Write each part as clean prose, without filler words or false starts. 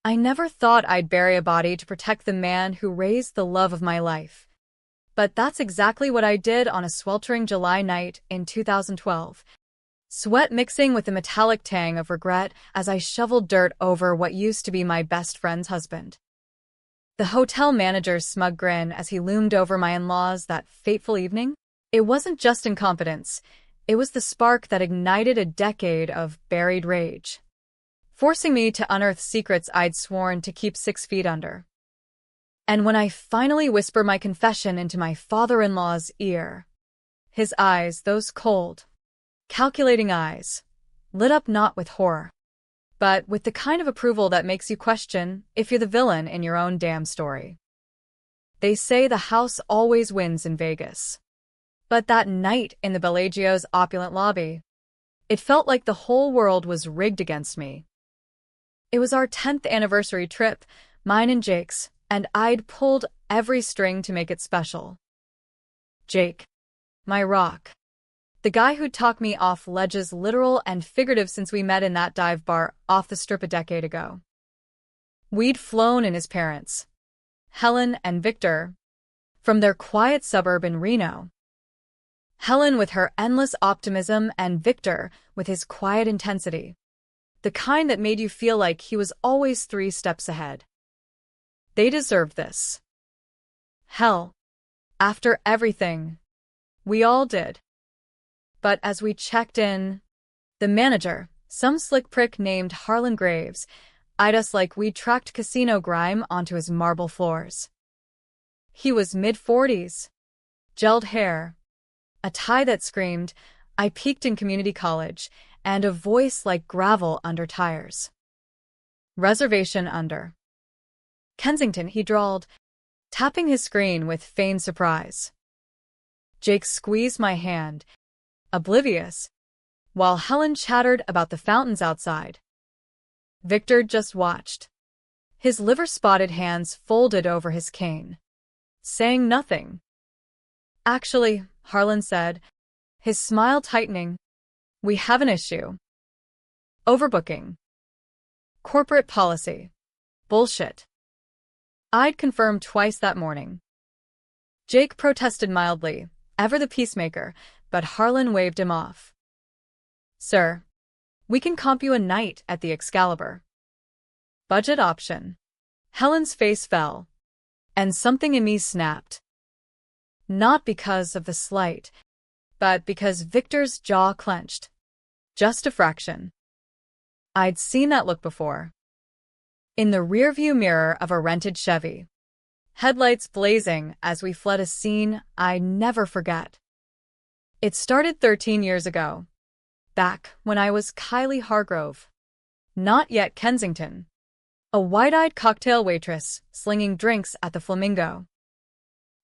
I never thought I'd bury a body to protect the man who raised the love of my life. But that's exactly what I did on a sweltering July night in 2012. Sweat mixing with the metallic tang of regret as I shoveled dirt over what used to be my best friend's husband. The hotel manager's smug grin as he loomed over my in-laws that fateful evening? It wasn't just incompetence. It was the spark that ignited a decade of buried rage, forcing me to unearth secrets I'd sworn to keep 6 feet under. And when I finally whispered my confession into my father-in-law's ear, his eyes, those cold, calculating eyes, lit up not with horror, but with the kind of approval that makes you question if you're the villain in your own damn story. They say the house always wins in Vegas. But that night in the Bellagio's opulent lobby, it felt like the whole world was rigged against me. It was our 10th anniversary trip, mine and Jake's, and I'd pulled every string to make it special. Jake, my rock. The guy who'd talked me off ledges literal and figurative since we met in that dive bar off the strip a decade ago. We'd flown in his parents, Helen and Victor, from their quiet suburb in Reno. Helen with her endless optimism and Victor with his quiet intensity, the kind that made you feel like he was always 3 steps ahead. They deserved this. Hell, after everything, we all did. But as we checked in, the manager, some slick prick named Harlan Graves, eyed us like we'd tracked casino grime onto his marble floors. He was mid-40s, gelled hair, a tie that screamed, "I peaked in community college," and a voice like gravel under tires. "Reservation under Kensington," he drawled, tapping his screen with feigned surprise. Jake squeezed my hand, oblivious, while Helen chattered about the fountains outside. Victor just watched, his liver-spotted hands folded over his cane, saying nothing. "Actually," Harlan said, his smile tightening, "we have an issue. Overbooking. Corporate policy. Bullshit." I'd confirmed twice that morning. Jake protested mildly, ever the peacemaker, but Harlan waved him off. "Sir, we can comp you a night at the Excalibur. Budget option." Helen's face fell, and something in me snapped. Not because of the slight, but because Victor's jaw clenched. Just a fraction. I'd seen that look before. In the rearview mirror of a rented Chevy, headlights blazing as we fled a scene I'd never forget. It started 13 years ago, back when I was Kylie Hargrove, not yet Kensington, a wide-eyed cocktail waitress slinging drinks at the Flamingo.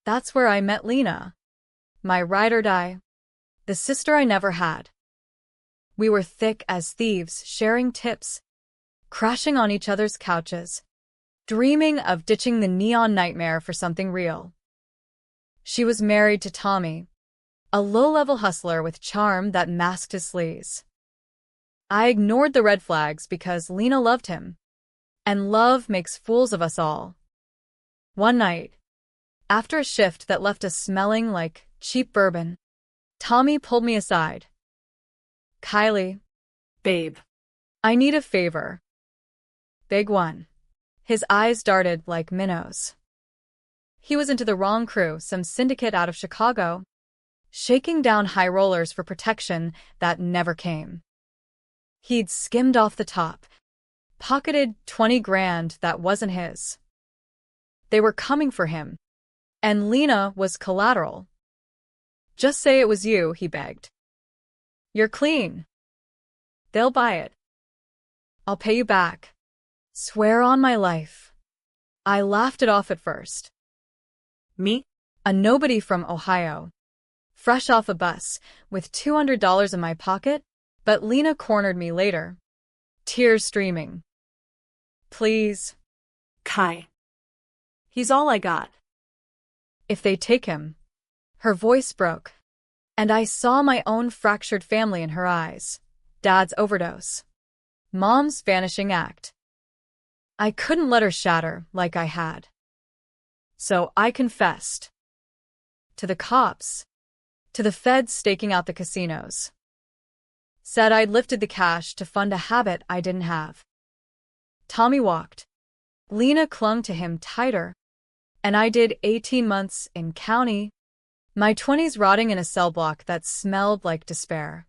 That's where I met Lena, my ride or die, the sister I never had. We were thick as thieves, sharing tips, crashing on each other's couches, dreaming of ditching the neon nightmare for something real. She was married to Tommy, a low-level hustler with charm that masked his sleaze. I ignored the red flags because Lena loved him, and love makes fools of us all. One night, after a shift that left us smelling like cheap bourbon, Tommy pulled me aside. "Kylie, babe, I need a favor." "Big one." His eyes darted like minnows. He was into the wrong crew, some syndicate out of Chicago, shaking down high rollers for protection that never came. He'd skimmed off the top, pocketed 20 grand that wasn't his. They were coming for him, and Lena was collateral. "Just say it was you," he begged. "You're clean. They'll buy it. I'll pay you back. Swear on my life." I laughed it off at first. Me? A nobody from Ohio, fresh off a bus, with $200 in my pocket, but Lena cornered me later, tears streaming. "Please, Kai. He's all I got. If they take him." Her voice broke, and I saw my own fractured family in her eyes. Dad's overdose, Mom's vanishing act. I couldn't let her shatter like I had. So I confessed. To the cops. To the feds staking out the casinos. Said I'd lifted the cash to fund a habit I didn't have. Tommy walked. Lena clung to him tighter. And I did 18 months in county, my 20s rotting in a cell block that smelled like despair.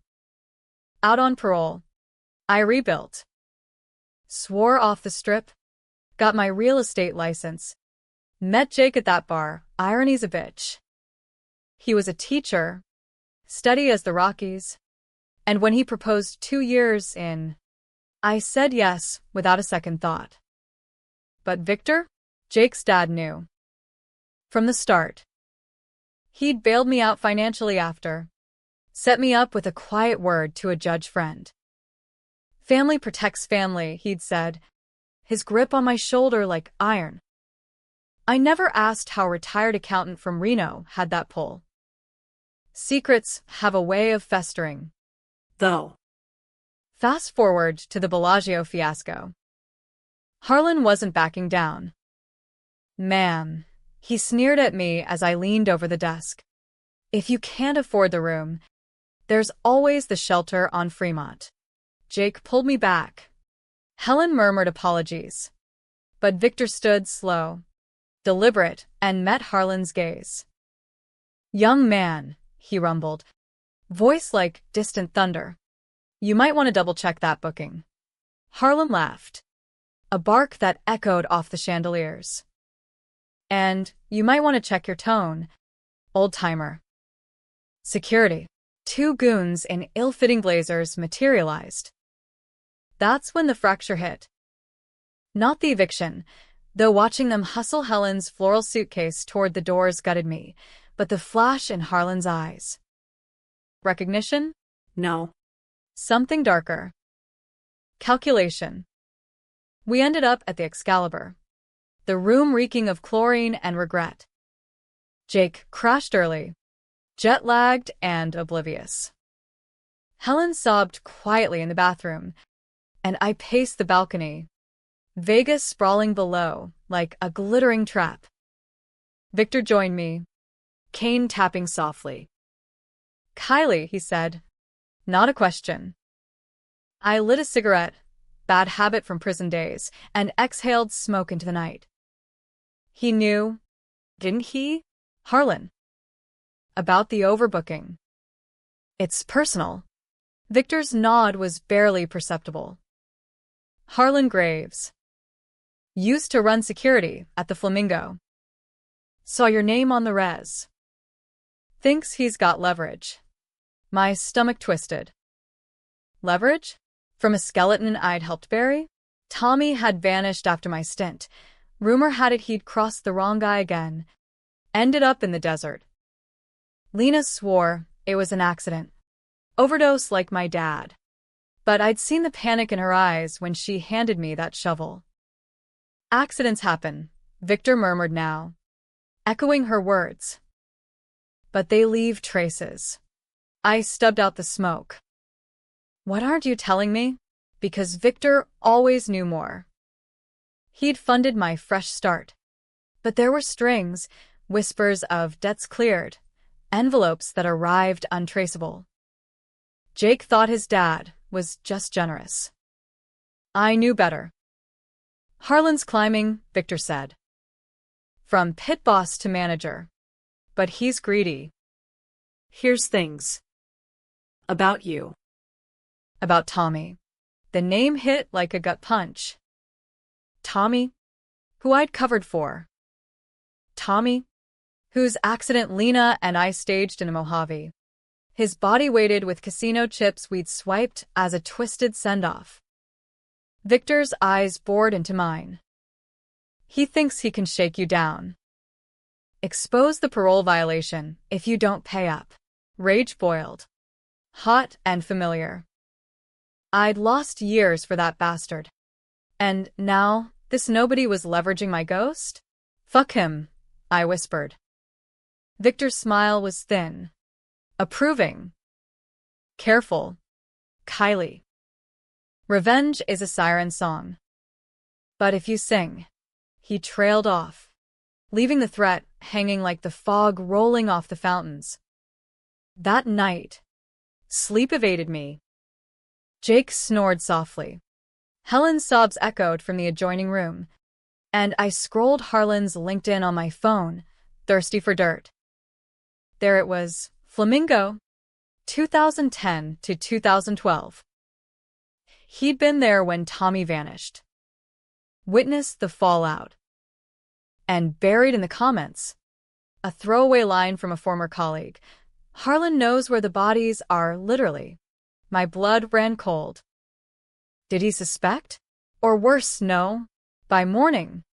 Out on parole, I rebuilt. Swore off the strip, got my real estate license, met Jake at that bar, irony's a bitch. He was a teacher, steady as the Rockies, and when he proposed 2 years in, I said yes without a second thought. But Victor? Jake's dad knew. From the start. He'd bailed me out financially after. Set me up with a quiet word to a judge friend. Family protects family, he'd said, his grip on my shoulder like iron. I never asked how a retired accountant from Reno had that pull. Secrets have a way of festering. Though. Fast forward to the Bellagio fiasco. Harlan wasn't backing down. Ma'am, he sneered at me as I leaned over the desk. If you can't afford the room, there's always the shelter on Fremont. Jake pulled me back. Helen murmured apologies. But Victor stood slow, deliberate, and met Harlan's gaze. Young man, he rumbled, voice like distant thunder. You might want to double-check that booking. Harlan laughed, a bark that echoed off the chandeliers. And you might want to check your tone, old-timer. Security. 2 goons in ill-fitting blazers materialized. That's when the fracture hit. Not the eviction, though watching them hustle Helen's floral suitcase toward the doors gutted me, but the flash in Harlan's eyes. Recognition? No. Something darker. Calculation. We ended up at the Excalibur, the room reeking of chlorine and regret. Jake crashed early, jet-lagged and oblivious. Helen sobbed quietly in the bathroom, and I paced the balcony, Vegas sprawling below like a glittering trap. Victor joined me, cane tapping softly. Kylie, he said. Not a question. I lit a cigarette, bad habit from prison days, and exhaled smoke into the night. He knew, didn't he, Harlan? About the overbooking. It's personal. Victor's nod was barely perceptible. Harlan Graves. Used to run security at the Flamingo. Saw your name on the res. Thinks he's got leverage. My stomach twisted. Leverage? From a skeleton I'd helped bury? Tommy had vanished after my stint. Rumor had it he'd crossed the wrong guy again. Ended up in the desert. Lena swore it was an accident. Overdose like my dad. But I'd seen the panic in her eyes when she handed me that shovel. Accidents happen, Victor murmured now, echoing her words. But they leave traces. I stubbed out the smoke. What aren't you telling me? Because Victor always knew more. He'd funded my fresh start. But there were strings, whispers of debts cleared, envelopes that arrived untraceable. Jake thought his dad was just generous. I knew better. Harlan's climbing, Victor said. From pit boss to manager. But he's greedy. Here's things. About you. About Tommy. The name hit like a gut punch. Tommy, who I'd covered for. Tommy, whose accident Lena and I staged in a Mojave. His body weighted with casino chips we'd swiped as a twisted send-off. Victor's eyes bored into mine. He thinks he can shake you down. Expose the parole violation if you don't pay up. Rage boiled. Hot and familiar. I'd lost years for that bastard. And now, this nobody was leveraging my ghost? Fuck him, I whispered. Victor's smile was thin. Approving. Careful, Kylie. Revenge is a siren song. But if you sing. He trailed off, leaving the threat hanging like the fog rolling off the fountains. That night, sleep evaded me. Jake snored softly. Helen's sobs echoed from the adjoining room, and I scrolled Harlan's LinkedIn on my phone, thirsty for dirt. There it was, Flamingo, 2010 to 2012. He'd been there when Tommy vanished. Witnessed the fallout. And buried in the comments, a throwaway line from a former colleague. Harlan knows where the bodies are, literally. My blood ran cold. Did he suspect? Or worse, know? By morning,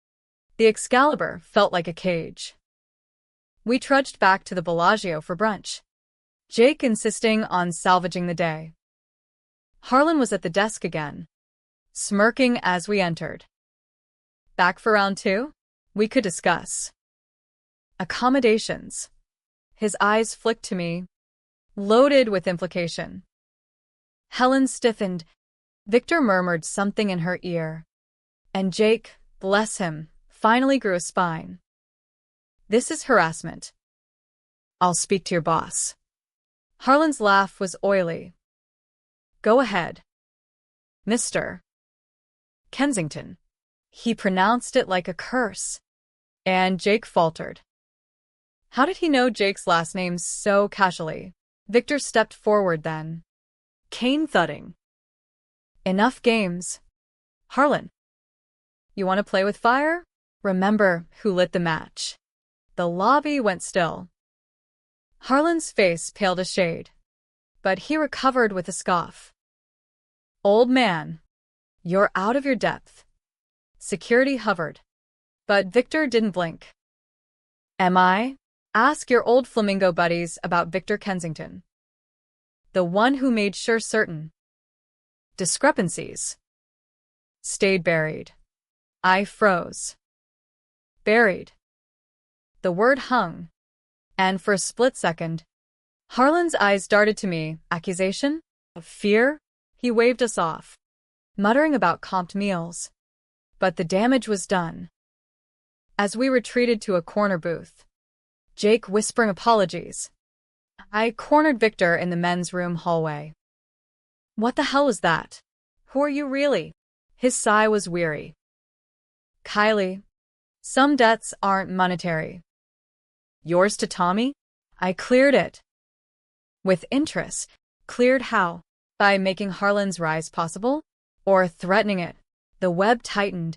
the Excalibur felt like a cage. We trudged back to the Bellagio for brunch, Jake insisting on salvaging the day. Harlan was at the desk again, smirking as we entered. Back for round two? We could discuss. Accommodations. His eyes flicked to me, loaded with implication. Helen stiffened. Victor murmured something in her ear. And Jake, bless him, finally grew a spine. This is harassment. I'll speak to your boss. Harlan's laugh was oily. Go ahead. Mr. Kensington. He pronounced it like a curse. And Jake faltered. How did he know Jake's last name so casually? Victor stepped forward then. Cane thudding. Enough games. Harlan. You want to play with fire? Remember who lit the match. The lobby went still. Harlan's face paled a shade, but he recovered with a scoff. Old man, you're out of your depth. Security hovered, but Victor didn't blink. Am I? Ask your old Flamingo buddies about Victor Kensington. The one who made sure certain discrepancies stayed buried. I froze. Buried. The word hung, and for a split second, Harlan's eyes darted to me. Accusation? Of fear? He waved us off, muttering about comped meals. But the damage was done. As we retreated to a corner booth, Jake whispering apologies, I cornered Victor in the men's room hallway. What the hell was that? Who are you really? His sigh was weary. Kylie, some debts aren't monetary. Yours to Tommy? I cleared it. With interest. Cleared how? By making Harlan's rise possible? Or threatening it? The web tightened,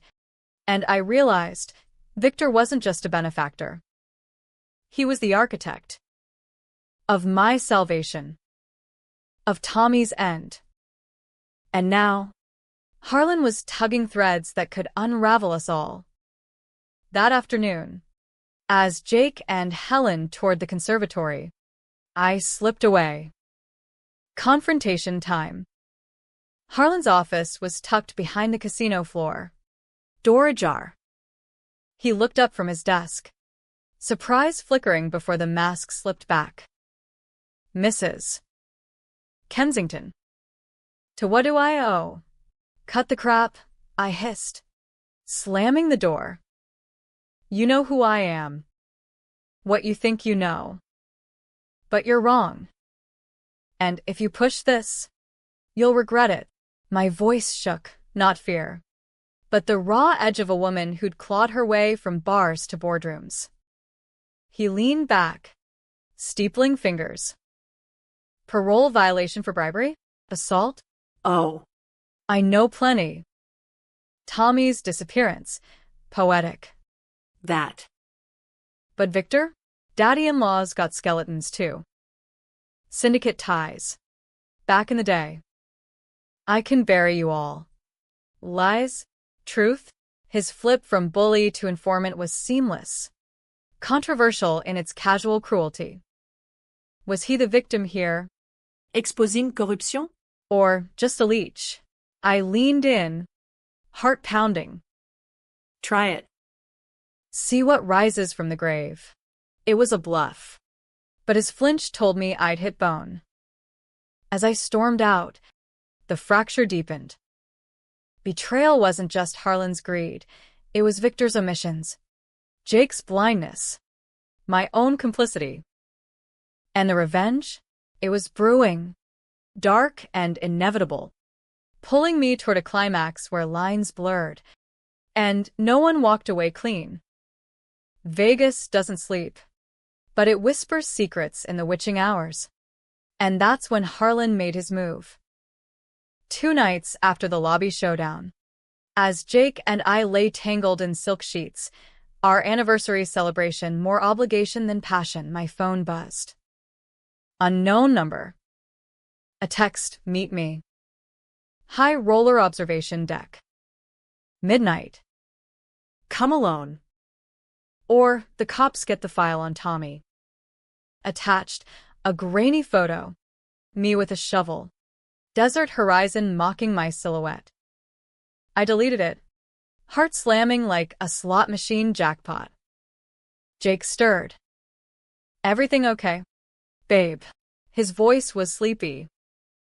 and I realized Victor wasn't just a benefactor. He was the architect of my salvation, of Tommy's end. And now, Harlan was tugging threads that could unravel us all. That afternoon, as Jake and Helen toured the conservatory, I slipped away. Confrontation time. Harlan's office was tucked behind the casino floor, door ajar. He looked up from his desk, surprise flickering before the mask slipped back. Mrs. Kensington. To what do I owe? Cut the crap, I hissed, slamming the door. You know who I am. What you think you know. But you're wrong. And if you push this, you'll regret it. My voice shook, not fear, but the raw edge of a woman who'd clawed her way from bars to boardrooms. He leaned back, steepling fingers. Parole violation for bribery? Assault? Oh. I know plenty. Tommy's disappearance. Poetic. That. But Victor? Daddy-in-law's got skeletons too. Syndicate ties. Back in the day. I can bury you all. Lies? Truth? His flip from bully to informant was seamless. Controversial in its casual cruelty. Was he the victim here? Exposing corruption? Or just a leech? I leaned in, heart pounding. Try it. See what rises from the grave. It was a bluff. But his flinch told me I'd hit bone. As I stormed out, the fracture deepened. Betrayal wasn't just Harlan's greed, it was Victor's omissions, Jake's blindness, my own complicity. And the revenge? It was brewing, dark and inevitable, pulling me toward a climax where lines blurred, and no one walked away clean. Vegas doesn't sleep, but it whispers secrets in the witching hours. And that's when Harlan made his move. 2 nights after the lobby showdown, as Jake and I lay tangled in silk sheets, our anniversary celebration more obligation than passion, my phone buzzed. Unknown number. A text, meet me. High roller observation deck. Midnight. Come alone. Or the cops get the file on Tommy. Attached, a grainy photo. Me with a shovel. Desert horizon mocking my silhouette. I deleted it. Heart slamming like a slot machine jackpot. Jake stirred. Everything okay? Babe. His voice was sleepy.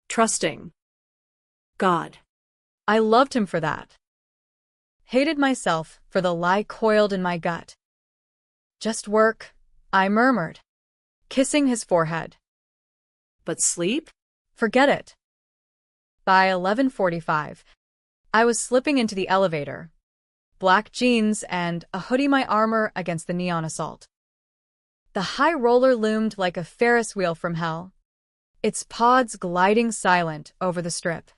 Trusting. God. I loved him for that. Hated myself for the lie coiled in my gut. Just work, I murmured, kissing his forehead. But sleep? Forget it. By 11:45, I was slipping into the elevator, black jeans and a hoodie my armor against the neon assault. The high roller loomed like a Ferris wheel from hell, its pods gliding silent over the strip.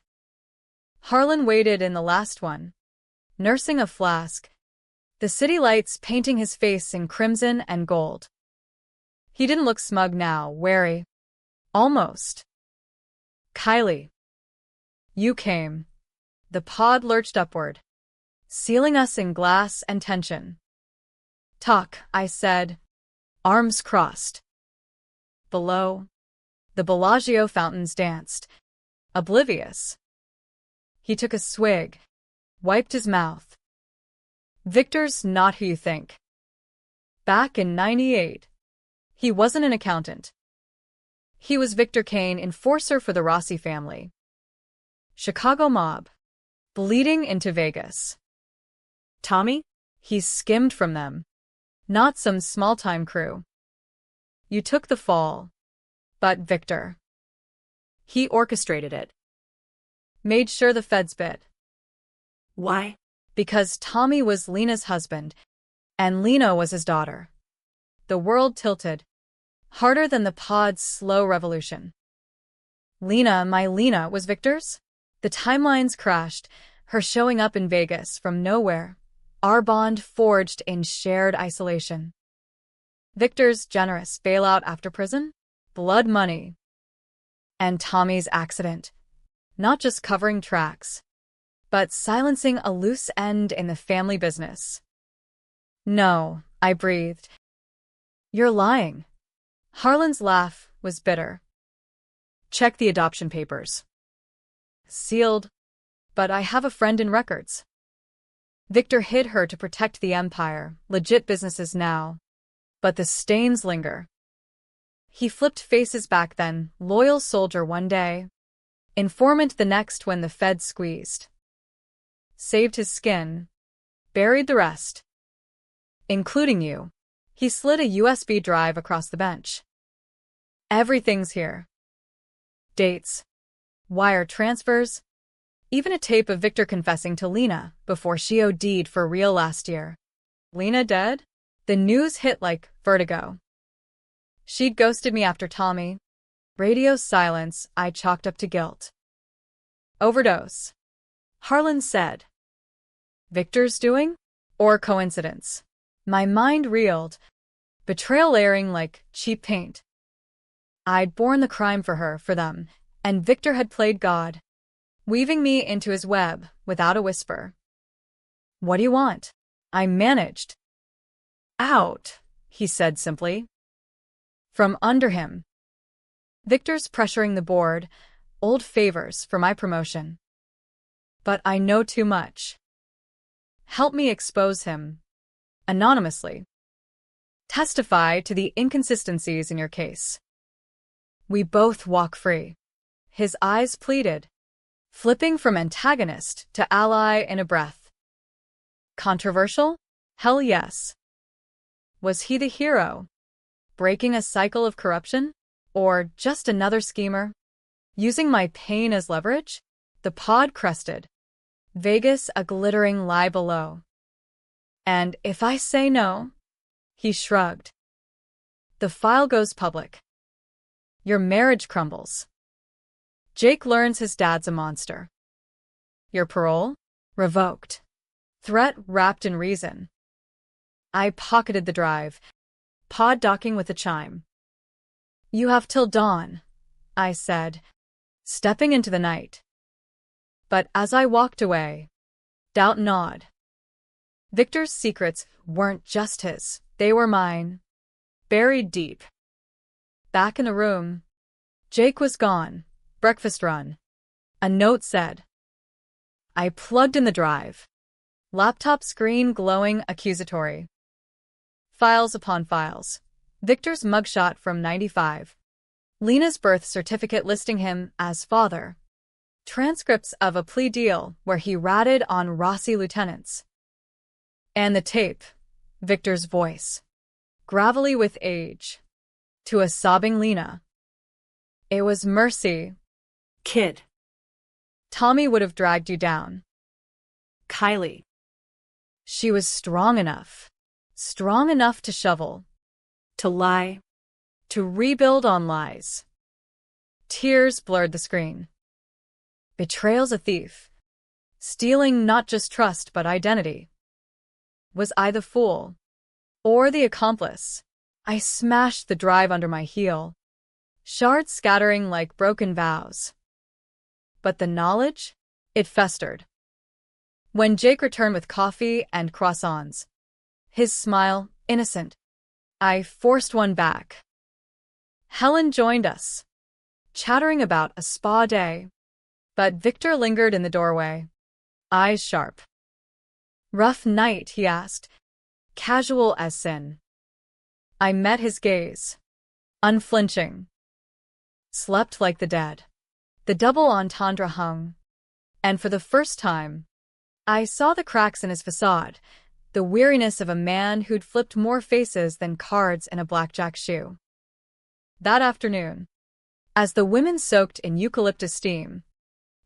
Harlan waited in the last one, nursing a flask, the city lights painting his face in crimson and gold. He didn't look smug now, wary. Almost. Kylie. You came. The pod lurched upward, sealing us in glass and tension. Talk, I said, arms crossed. Below, the Bellagio fountains danced, oblivious. He took a swig, wiped his mouth. Victor's not who you think. Back in '98, he wasn't an accountant. He was Victor Kane, enforcer for the Rossi family. Chicago mob, bleeding into Vegas. Tommy? He skimmed from them, not some small-time crew. You took the fall, but Victor. He orchestrated it. Made sure the feds bit. Why? Because Tommy was Lena's husband, and Lena was his daughter. The world tilted, harder than the pod's slow revolution. Lena, my Lena, was Victor's? The timelines crashed, her showing up in Vegas from nowhere, our bond forged in shared isolation. Victor's generous bailout after prison? Blood money. And Tommy's accident, not just covering tracks, but silencing a loose end in the family business. No, I breathed. You're lying. Harlan's laugh was bitter. Check the adoption papers. Sealed, but I have a friend in records. Victor hid her to protect the empire, legit businesses now. But the stains linger. He flipped faces back then, loyal soldier one day, informant the next when the feds squeezed. Saved his skin, buried the rest. Including you. He slid a USB drive across the bench. Everything's here. Dates, wire transfers, even a tape of Victor confessing to Lena before she OD'd for real last year. Lena dead? The news hit like vertigo. She'd ghosted me after Tommy. Radio silence I chalked up to guilt. Overdose. Harlan said. Victor's doing? Or coincidence? My mind reeled, betrayal layering like cheap paint. I'd borne the crime for her, for them, and Victor had played God, weaving me into his web without a whisper. What do you want? I managed. Out, he said simply. From under him. Victor's pressuring the board, old favors for my promotion. But I know too much. Help me expose him. Anonymously. Testify to the inconsistencies in your case. We both walk free. His eyes pleaded. flipping from antagonist to ally in a breath. Controversial? Hell yes. Was he the hero, breaking a cycle of corruption? Or just another schemer? Using my pain as leverage? The pod crested. Vegas a glittering lie below. And if I say no? He shrugged. The file goes public. Your marriage crumbles. Jake learns his dad's a monster. Your parole? Revoked. Threat wrapped in reason. I pocketed the drive, pod docking with a chime. You have till dawn, I said, stepping into the night. But as I walked away, doubt gnawed. Victor's secrets weren't just his, they were mine, buried deep. Back in the room, Jake was gone, breakfast run. A note said. I plugged in the drive. Laptop screen glowing accusatory. Files upon files. Victor's mugshot from '95. Lena's birth certificate listing him as father. Transcripts of a plea deal where he ratted on Rossi lieutenants. And the tape. Victor's voice. Gravelly with age. To a sobbing Lena. It was mercy. Kid. Tommy would have dragged you down. Kylie. She was strong enough. Strong enough to shovel. To lie. To rebuild on lies. Tears blurred the screen. Betrayal's a thief. Stealing not just trust but identity. Was I the fool? Or the accomplice? I smashed the drive under my heel. Shards scattering like broken vows. But the knowledge? It festered. When Jake returned with coffee and croissants, his smile innocent, I forced one back. Helen joined us, chattering about a spa day, but Victor lingered in the doorway, eyes sharp. Rough night, he asked, casual as sin. I met his gaze, unflinching. Slept like the dead. The double entendre hung, and for the first time, I saw the cracks in his facade, the weariness of a man who'd flipped more faces than cards in a blackjack shoe. That afternoon, as the women soaked in eucalyptus steam,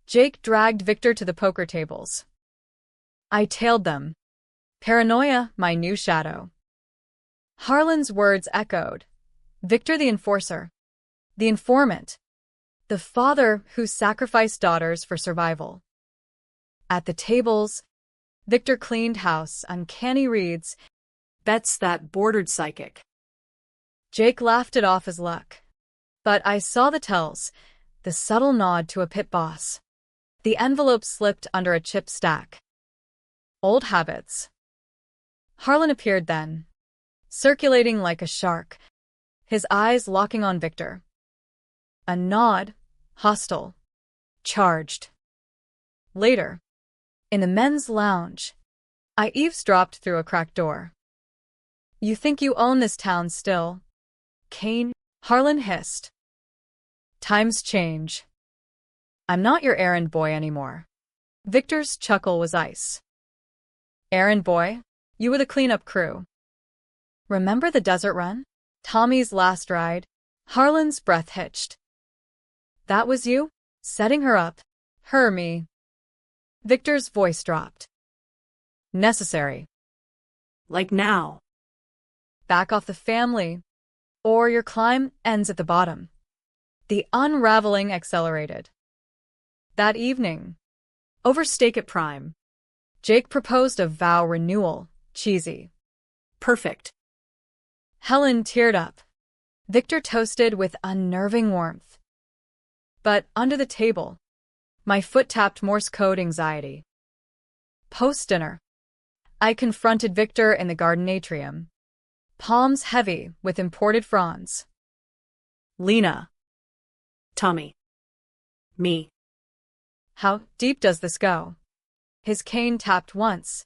Jake dragged Victor to the poker tables. I tailed them. Paranoia, my new shadow. Harlan's words echoed. Victor the enforcer. The informant. The father who sacrificed daughters for survival. At the tables, Victor cleaned house, uncanny reads, Bets that bordered psychic. Jake laughed it off as luck. But I saw the tells, the subtle nod to a pit boss. The envelope slipped under a chip stack. Old habits. Harlan appeared then, circulating like a shark, his eyes locking on Victor. A nod, hostile, charged. Later, in the men's lounge, I eavesdropped through a cracked door. You think you own this town still? Kane, Harlan hissed. Times change. I'm not your errand boy anymore. Victor's chuckle was ice. Errand boy? You were the cleanup crew. Remember the desert run? Tommy's last ride? Harlan's breath hitched. That was you? Setting her up? Her me. Victor's voice dropped. Necessary. Like now. Back off the family, or your climb ends at the bottom. The unraveling accelerated. That evening, over Steak at Prime, Jake proposed a vow renewal, cheesy. Perfect. Helen teared up. Victor toasted with unnerving warmth. But under the table, my foot tapped Morse code anxiety. Post-dinner, I confronted Victor in the garden atrium, palms heavy with imported fronds. Lena. Tommy. Me. How deep does this go? His cane tapped once,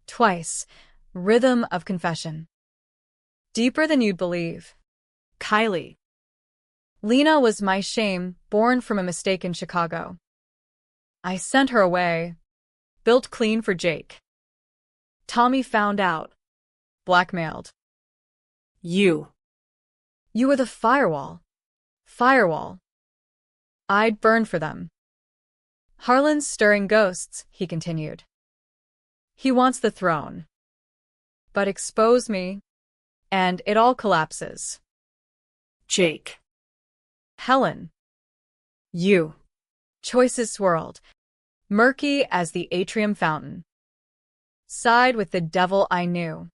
twice, rhythm of confession. Deeper than you'd believe. Kylie. Lena was my shame, born from a mistake in Chicago. I sent her away. Built clean for Jake. Tommy found out. Blackmailed. You. You were the firewall. Firewall. I'd burn for them. Harlan's stirring ghosts, he continued. He wants the throne. But expose me, and it all collapses. Jake. Helen. You. Choices swirled, murky as the atrium fountain. Side with the devil I knew,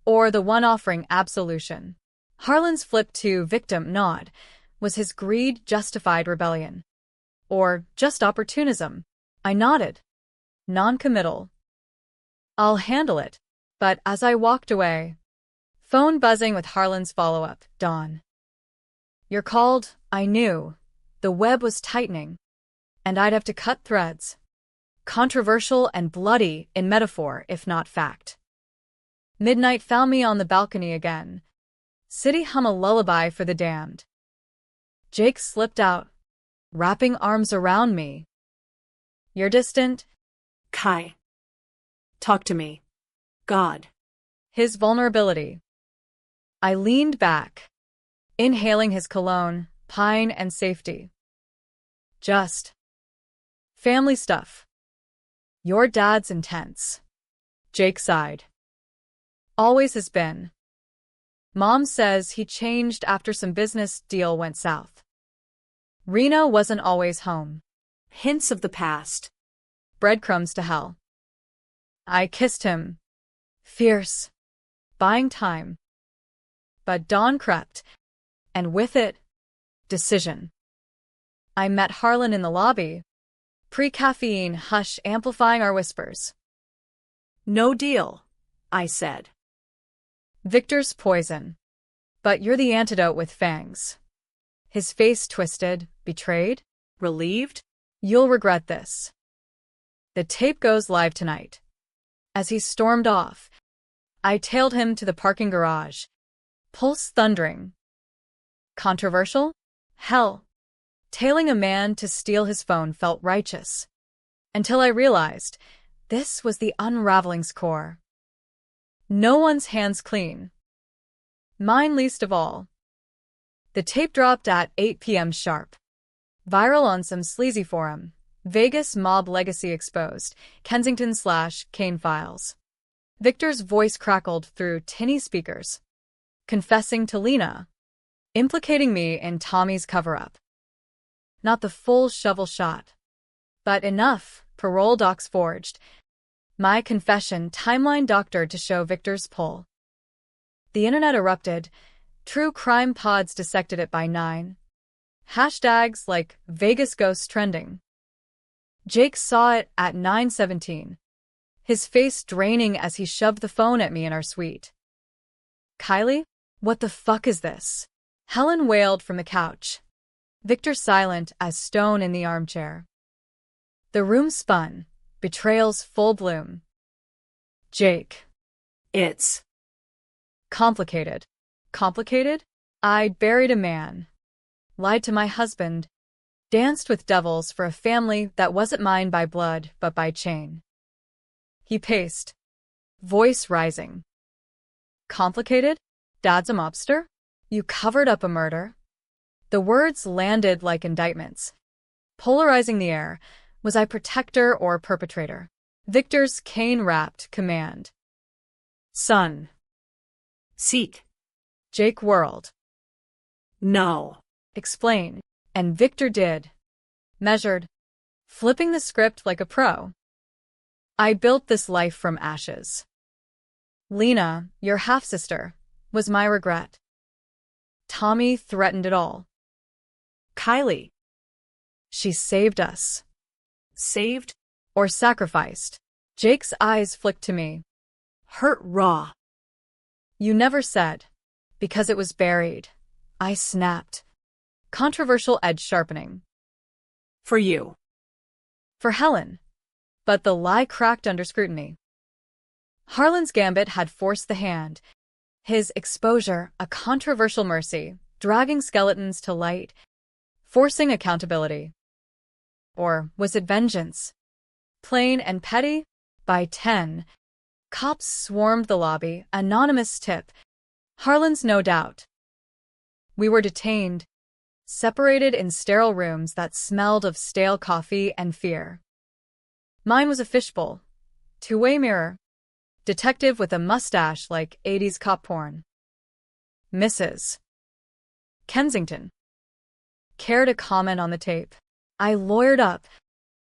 or the one offering absolution. Harlan's flip to victim nod. Was his greed justified rebellion? Or just opportunism? I nodded. Non-committal. I'll handle it. But as I walked away, phone buzzing with Harlan's follow-up, Dawn. You're called, I knew. The web was tightening, and I'd have to cut threads. Controversial and bloody in metaphor, if not fact. Midnight found me on the balcony again. City hum a lullaby for the damned. Jake slipped out, wrapping arms around me. You're distant? Kai. Talk to me. God. His vulnerability. I leaned back, inhaling his cologne, pine and safety. Just family stuff. Your dad's intense. Jake sighed. Always has been. Mom says he changed after some business deal went south. Reno wasn't always home. Hints of the past. Breadcrumbs to hell. I kissed him. Fierce. Buying time. But dawn crept, and with it, decision. I met Harlan in the lobby. Pre-caffeine hush amplifying our whispers. No deal, I said. Victor's poison. But you're the antidote with fangs. His face twisted. Betrayed? Relieved? You'll regret this. The tape goes live tonight. As he stormed off, I tailed him to the parking garage. Pulse thundering. Controversial? Hell. Tailing a man to steal his phone felt righteous. Until I realized this was the unraveling's core. No one's hands clean. Mine least of all. The tape dropped at 8 p.m. sharp. Viral on some sleazy forum. Vegas mob legacy exposed. Kensington/Kane files. Victor's voice crackled through tinny speakers. Confessing to Lena. Implicating me in Tommy's cover-up. Not the full shovel shot. But enough, parole docs forged. My confession timeline doctored to show Victor's pull. The internet erupted. True crime pods dissected it by 9. Hashtags like Vegas ghosts trending. Jake saw it at 9:17. His face draining as he shoved the phone at me in our suite. Kylie? What the fuck is this? Helen wailed from the couch. Victor silent as stone in the armchair. The room spun. Betrayal's full bloom. Jake. It's complicated. Complicated? I'd buried a man. Lied to my husband. Danced with devils for a family that wasn't mine by blood but by chain. He paced. Voice rising. Complicated? Dad's a mobster? You covered up a murder? The words landed like indictments. Polarizing the air. Was I protector or perpetrator? Victor's cane-wrapped command. Son. Seek. Jake whirled. No. Explain. And Victor did. Measured. Flipping the script like a pro. I built this life from ashes. Lena, your half-sister, was my regret. Tommy threatened it all. Kylie. She saved us. Saved? Or sacrificed. Jake's eyes flicked to me. Hurt raw. You never said. Because it was buried. I snapped. Controversial edge sharpening. For you. For Helen. But the lie cracked under scrutiny. Harlan's gambit had forced the hand. His exposure, a controversial mercy, dragging skeletons to light, forcing accountability. Or was it vengeance? Plain and petty? By 10. Cops swarmed the lobby, anonymous tip. Harlan's no doubt. We were detained, separated in sterile rooms that smelled of stale coffee and fear. Mine was a fishbowl, two-way mirror, detective with a mustache like 80s cop porn. Mrs. Kensington. Care to comment on the tape? I lawyered up,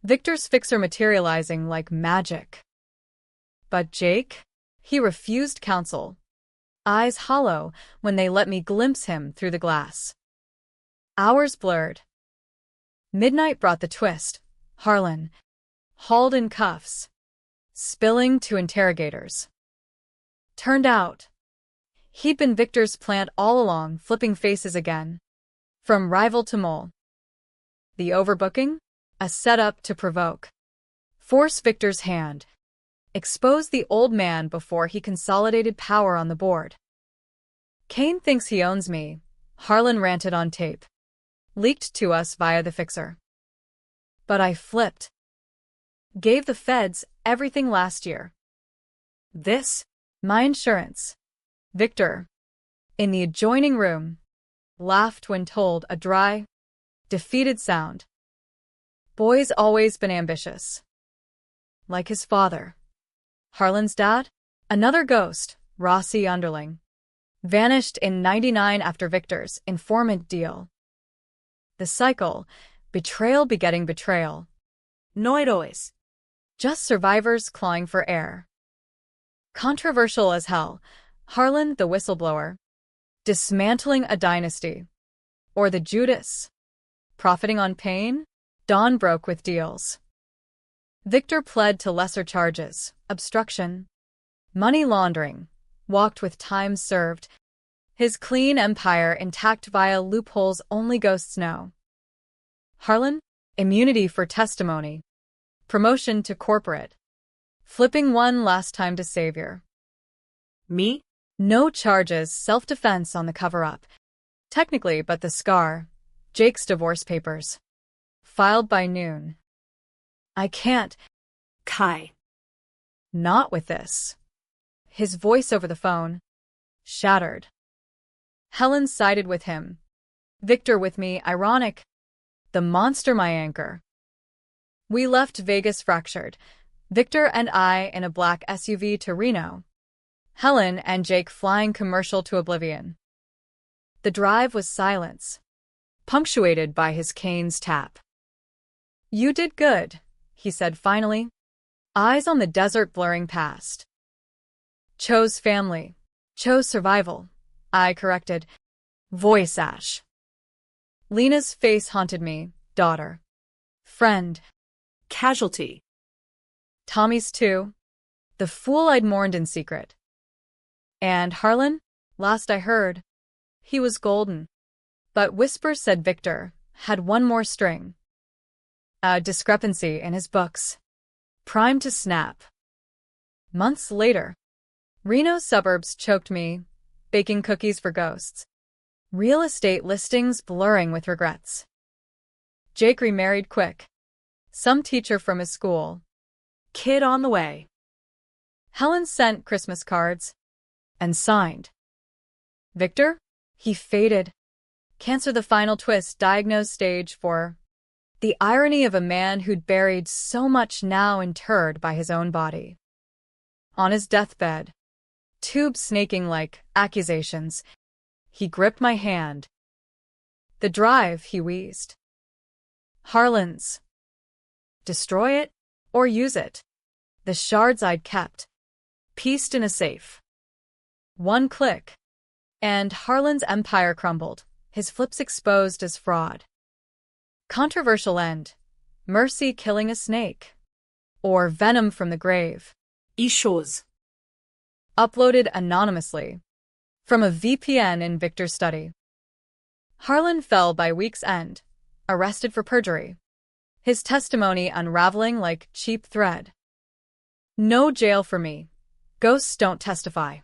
Victor's fixer materializing like magic. But Jake? He refused counsel, eyes hollow when they let me glimpse him through the glass. Hours blurred. Midnight brought the twist. Harlan, hauled in cuffs, spilling to interrogators. Turned out, he'd been Victor's plant all along, flipping faces again. From rival to mole. The overbooking? A setup to provoke. Force Victor's hand. Expose the old man before he consolidated power on the board. Kane thinks he owns me, Harlan ranted on tape. Leaked to us via the fixer. But I flipped. Gave the feds everything last year. This? My insurance. Victor, in the adjoining room, laughed when told a dry, defeated sound. Boy's always been ambitious. Like his father. Harlan's dad? Another ghost, Rossi underling. Vanished in '99 after Victor's informant deal. The cycle, betrayal begetting betrayal. Noidois. Just survivors clawing for air. Controversial as hell. Harlan, the whistleblower. Dismantling a dynasty. Or the Judas. Profiting on pain? Dawn broke with deals. Victor pled to lesser charges, obstruction, money laundering, walked with time served. His clean empire intact via loopholes only ghosts know. Harlan? Immunity for testimony. Promotion to corporate. Flipping one last time to savior. Me? No charges, self-defense on the cover-up. Technically, but the scar. Jake's divorce papers. Filed by noon. I can't. Kai. Not with this. His voice over the phone. Shattered. Helen sided with him. Victor with me, ironic. The monster my anchor. We left Vegas fractured. Victor and I in a black SUV to Reno. Helen and Jake flying commercial to oblivion. The drive was silence, punctuated by his Kane's tap. You did good, he said finally, eyes on the desert blurring past. Chose family. Chose survival, I corrected. Voice ash. Lena's face haunted me, daughter. Friend. Casualty. Tommy's too. The fool I'd mourned in secret. And Harlan? Last I heard, he was golden. But whispers said Victor had one more string. A discrepancy in his books. Primed to snap. Months later, Reno's suburbs choked me, baking cookies for ghosts. Real estate listings blurring with regrets. Jake remarried quick. Some teacher from his school. Kid on the way. Helen sent Christmas cards. And signed. Victor? He faded. Cancer the final twist, diagnosed stage 4. The irony of a man who'd buried so much now interred by his own body. On his deathbed, tubes snaking like accusations, he gripped my hand. The drive, he wheezed. Harlan's. Destroy it or use it. The shards I'd kept, pieced in a safe. One click, and Harlan's empire crumbled, his flips exposed as fraud. Controversial end. Mercy killing a snake. Or venom from the grave. Ishos. Uploaded anonymously. From a VPN in Victor's study. Harlan fell by week's end, arrested for perjury. His testimony unraveling like cheap thread. No jail for me. Ghosts don't testify.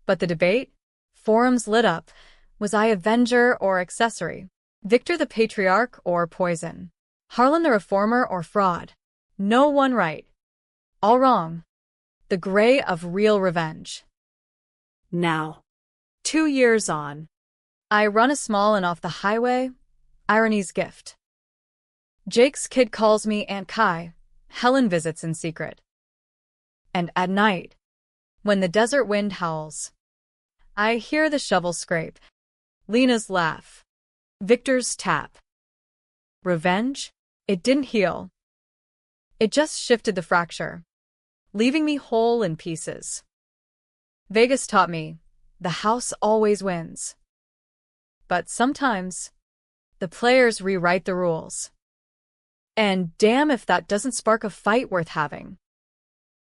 But the debate? Forums lit up. Was I avenger or accessory? Victor the patriarch or poison? Harlan the Reformer or fraud? No one right. All wrong. The gray of real revenge. Now. 2 years on. I run a small and off the highway. Irony's gift. Jake's kid calls me Aunt Kai. Helen visits in secret. And at night, when the desert wind howls, I hear the shovel scrape, Lena's laugh, Victor's tap. Revenge? It didn't heal. It just shifted the fracture, leaving me whole in pieces. Vegas taught me, the house always wins. But sometimes, the players rewrite the rules. And damn if that doesn't spark a fight worth having.